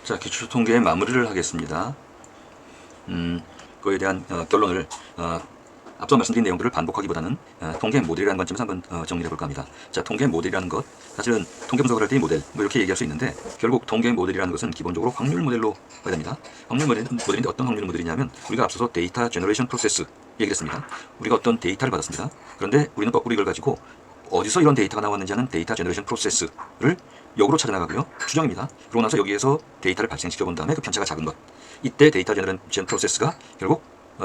자, 기초 통계의 마무리를 하겠습니다. 그거에 대한 결론을 앞서 말씀드린 내용들을 반복하기보다는 통계 모델이라는 관점에서 한번 정리해 볼까 합니다. 자, 통계 모델이라는 것, 사실은 통계 분석을 할 때 이 모델 뭐 이렇게 얘기할 수 있는데, 결국 통계 모델이라는 것은 기본적으로 확률 모델로 가야 됩니다. 확률 모델인데 어떤 확률 모델이냐면, 우리가 앞서서 데이터 제너레이션 프로세스 얘기를 했습니다. 우리가 어떤 데이터를 받았습니다. 그런데 우리는 거꾸로 이걸 가지고 어디서 이런 데이터가 나왔는지 하는 데이터 제너레이션 프로세스를 역으로 찾아나가고요. 추정입니다. 그러고 나서 여기에서 데이터를 발생시켜 본 다음에 그 편차가 작은 것, 이때 데이터 제너레이션 프로세스가 결국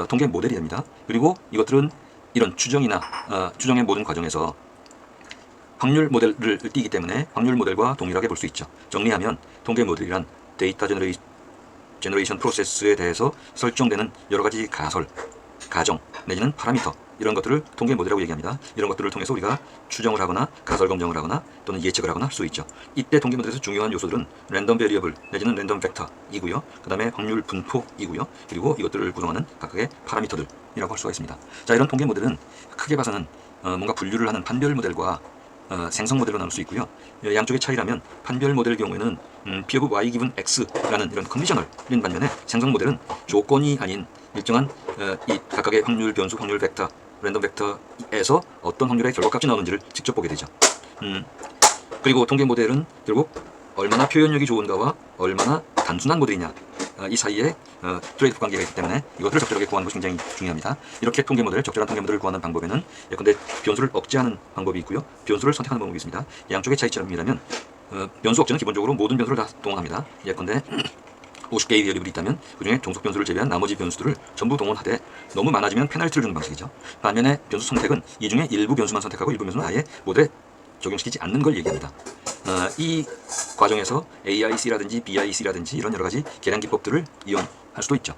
통계 모델이 됩니다. 그리고 이것들은 이런 추정이나 추정의 모든 과정에서 확률 모델을 띄기 때문에 확률 모델과 동일하게 볼 수 있죠. 정리하면 통계 모델이란 데이터 제너레이션 프로세스에 대해서 설정되는 여러 가지 가설, 가정 내지는 파라미터, 이런 것들을 통계 모델이라고 얘기합니다. 이런 것들을 통해서 우리가 추정을 하거나 가설 검정을 하거나 또는 예측을 하거나 할 수 있죠. 이때 통계 모델에서 중요한 요소들은 랜덤 베리어블 내지는 랜덤 벡터이고요. 그 다음에 확률 분포이고요. 그리고 이것들을 구성하는 각각의 파라미터들이라고 할 수가 있습니다. 자, 이런 통계 모델은 크게 봐서는 뭔가 분류를 하는 판별 모델과 생성 모델로 나눌 수 있고요. 양쪽의 차이라면 판별 모델의 경우에는 P of Y given X라는 이런 컨디셔널인 반면에 생성 모델은 조건이 아닌 일정한 이 각각의 확률 변수, 확률 벡터, 랜덤 벡터에서 어떤 확률의 결과값이 나오는지를 직접 보게 되죠. 그리고 통계 모델은 결국 얼마나 표현력이 좋은가와 얼마나 단순한 모델이냐, 이 사이에 트레이드 관계가 있기 때문에 이것들을 적절하게 구하는 것이 굉장히 중요합니다. 이렇게 통계 모델, 적절한 통계 모델을 구하는 방법에는 예컨대 변수를 억제하는 방법이 있고요, 변수를 선택하는 방법이 있습니다. 양쪽의 차이점이라면 변수 억제는 기본적으로 모든 변수를 다 동원합니다. 예컨대 50개의 베리어블이 있다면 그중에 종속 변수를 제외한 나머지 변수들을 전부 동원하되 너무 많아지면 페널티를 주는 방식이죠. 반면에 변수 선택은 이 중에 일부 변수만 선택하고 일부 변수는 아예 모델에 적용시키지 않는 걸 얘기합니다. 이 과정에서 AIC라든지 BIC라든지 이런 여러 가지 계량 기법들을 이용할 수도 있죠.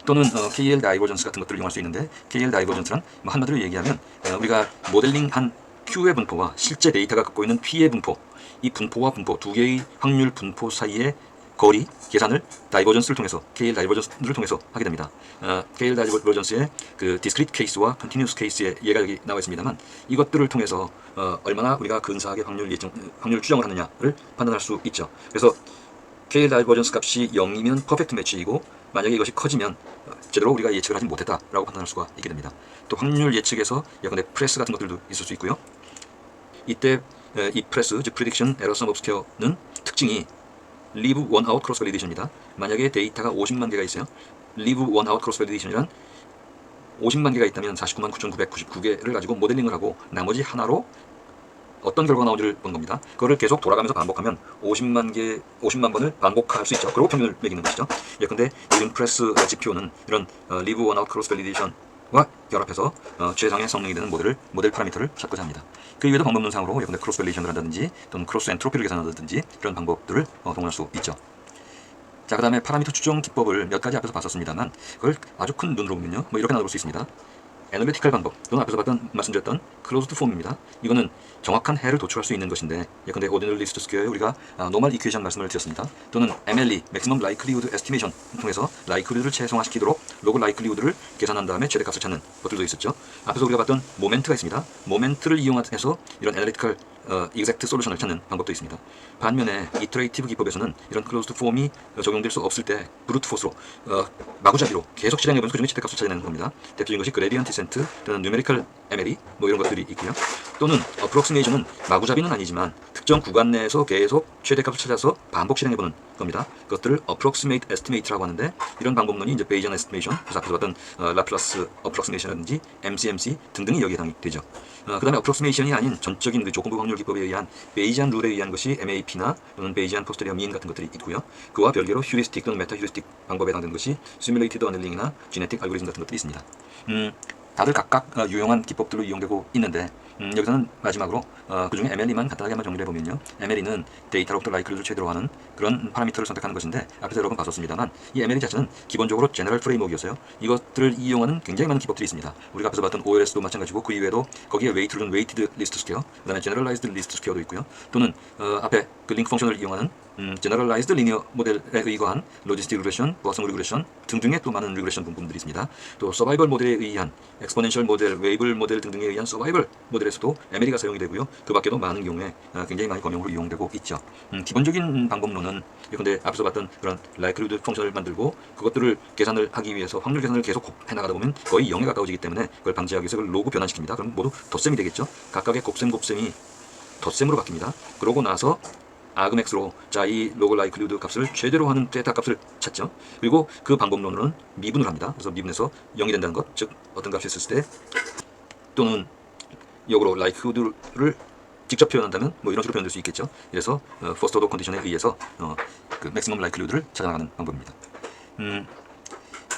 또는 KL 다이버전스 같은 것들을 이용할 수 있는데, KL 다이버전스란 한마디로 얘기하면 우리가 모델링한 Q의 분포와 실제 데이터가 갖고 있는 P의 분포, 이 분포와 분포 두 개의 확률 분포 사이의 거리 계산을 다이버전스를 통해서, KL 다이버전스를 통해서 하게 됩니다. KL 다이버전스의 그 디스크리트 케이스와 컨티뉴스 케이스의 예가 여기 나와 있습니다만, 이것들을 통해서 얼마나 우리가 근사하게 확률 추정을 하느냐를 판단할 수 있죠. 그래서 KL 다이버전스 값이 0이면 퍼펙트 매치이고, 만약에 이것이 커지면 제대로 우리가 예측을 하지 못했다라고 판단할 수가 있게 됩니다. 또 확률 예측에서 예컨대 프레스 같은 것들도 있을 수 있고요. 이때 이 프레스, 즉 prediction error sum obscure는 특징이 leave one out cross validation입니다. 만약에 데이터가 50만 개가 있어요. leave one out cross validation이란 50만 개가 있다면 49만 9,999개를 가지고 모델링을 하고 나머지 하나로 어떤 결과가 나오는지를 본 겁니다. 그거를 계속 돌아가면서 반복하면 50만 번을 반복할 수 있죠. 그리고 평균을 매기는 것이죠. 예컨대 이런 프레스 지표는 이런 leave one out cross validation과 결합해서 최상의 성능이 되는 모델 파라미터를 찾고자 합니다. 그 이외에도 방법론상으로 예컨대 크로스 밸리에이션을 한다든지 또는 크로스 엔트로피를 계산한다든지 이런 방법들을 동원할 수 있죠. 자, 그 다음에 파라미터 추정 기법을 몇 가지 앞에서 봤었습니다만, 그걸 아주 큰 눈으로 보면요, 이렇게 나눠볼 수 있습니다. 애널리티컬 방법, 또는 앞에서 말씀드렸던 클로즈드 폼입니다. 이거는 정확한 해를 도출할 수 있는 것인데, 예컨대 오디널리 리스트 스퀘어에 우리가 노멀 이퀘이션 말씀을 드렸습니다. 또는 MLE, 맥시멈 라이클리우드 에스티메이션 통해서 라이클리우드를 최소화시키도록 로그 라이클리우드를 계산한 다음에 최대값을 찾는 것들도 있었죠. 앞에서 우리가 봤던 모멘트가 있습니다. 모멘트를 이용해서 이런 애널리티컬 exact 솔루션을 찾는 방법도 있습니다. 반면에 이터레이티브 기법에서는 이런 클로즈드 폼이 적용될 수 없을 때 브루트 포스로 마구잡이로 계속 실행해보면서 그중에 최대값을 찾아내는 겁니다. 대표적인 것이 그레디언트 디센트 또는 뉴메리컬 MLE 이런 것들이 있고요. 또는 어프록시메이션은 마구잡이는 아니지만 특정 구간 내에서 계속 최대값을 찾아서 반복 실행해보는 겁니다. 그것들을 approximate estimate라고 하는데, 이런 방법론이 이제 베이지안 에스티메이션, 그래서 앞에서 봤던 라플라스 어프록시메이션이라든지 MCMC 등등이 여기에 해당이 되죠. 그 다음에 어프록시메이션이 아닌 전적인 그 조건부 확률 기법에 의한 베이지안 룰에 의한 것이 MAP나 또는 베이지안 포스테리어 민 같은 것들이 있고요. 그와 별개로 휴리스틱 또는 메타 휴리스틱 방법에 해당되는 것이 시뮬레이티드 어넬링이나 지네틱 알고리즘 같은 것들이 있습니다. 다들 각각 유용한 기법들로 이용되고 있는데, 여기서는 마지막으로 그중에 MLE만 간단하게 한번 정리를 해보면요, MLE는 데이터로부터 라이클리를 최대로 하는 그런 파라미터를 선택하는 것인데, 앞에서 여러 번 봤었습니다만 이 MLE 자체는 기본적으로 제너럴 프레임워크였어요. 이것들을 이용하는 굉장히 많은 기법들이 있습니다. 우리가 앞에서 봤던 OLS도 마찬가지고, 그 이외에도 거기에 웨이트는 웨이티드 리스트 스퀘어, 그 다음에 제너럴라이즈드 리스트 스퀘어도 있고요. 또는 앞에 그 링크 펑션을 이용하는 제너럴라이즈드 리니어 모델에 의거한 로지스틱 리그레션, 보아성 리그레션 등등의 또 많은 리그레션 분법들이 있습니다. 또 서바이벌 모델에 의한 엑스포넨셜 모델, 웨이블 모델 등등에 의한 서바이벌 모델에서도 MLE가 사용이 되고요. 그 밖에도 많은 경우에 굉장히 많이 검용으로 이용되고 있죠. 기본적인 방법론은 예컨대 앞서 봤던 그런 라이클리후드 펑션을 만들고 그것들을 계산을 하기 위해서 확률 계산을 계속 해나가다 보면 거의 0에 가까워지기 때문에 그걸 방지하기 위해서 그걸 로그 변환시킵니다. 그럼 모두 덧셈이 되겠죠. 각각의 곱셈 곱셈이 덧셈으로 바뀝니다. 그러고 나서 아그맥스로 자 이 로그 라이클리후드 값을 최대로 하는 데이터 값을 찾죠. 그리고 그 방법론으로는 미분을 합니다. 그래서 미분해서 0이 된다는 것, 즉 어떤 값이 있을 때 또는 역으로 라이클리후드를 직접 표현한다면 뭐 이런 식으로 표현될 수 있겠죠. 그래서 퍼스트 오더 컨디션에 의해서 그 맥시멈 라이클리후드를 찾아나가는 방법입니다.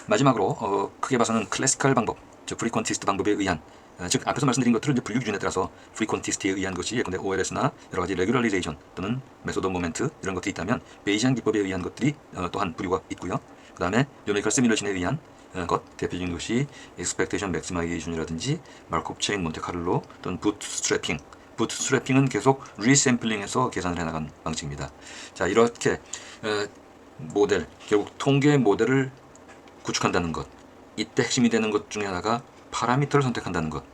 마지막으로 크게 봐서는 클래시컬 방법, 즉 프리퀀티스트 방법에 의한 즉 앞에서 말씀드린 것들을 이제 분류 기준에 따라서 프리퀀티스트에 의한 것이 예컨대 OLS나 여러 가지 레귤러리제이션 또는 메소드 모멘트 이런 것들이 있다면 베이지안 기법에 의한 것들이 또한 분류가 있고요. 그 다음에 뉴메리컬 시뮬레이션에 의한 것 대표적인 것이 익스펙테이션 맥시마이제이션이라든지 마르코프 체인 몬테카를로 또는 부트스트래핑. 부트스트래핑은 계속 리샘플링해서 계산을 해나간 방식입니다. 자 이렇게 모델 결국 통계 모델을 구축한다는 것, 이때 핵심이 되는 것 중에 하나가 파라미터를 선택한다는 것.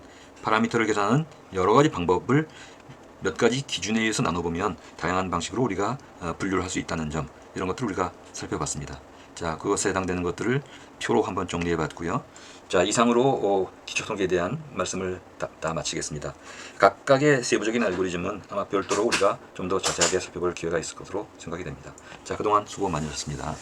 파라미터를 계산하는 여러 가지 방법을 몇 가지 기준에 의해서 나눠보면 다양한 방식으로 우리가 분류를 할 수 있다는 점, 이런 것들을 우리가 살펴봤습니다. 자, 그것에 해당되는 것들을 표로 한번 정리해 봤고요. 자, 이상으로 기초통계에 대한 말씀을 다 마치겠습니다. 각각의 세부적인 알고리즘은 아마 별도로 우리가 좀 더 자세하게 살펴볼 기회가 있을 것으로 생각이 됩니다. 자, 그동안 수고 많으셨습니다.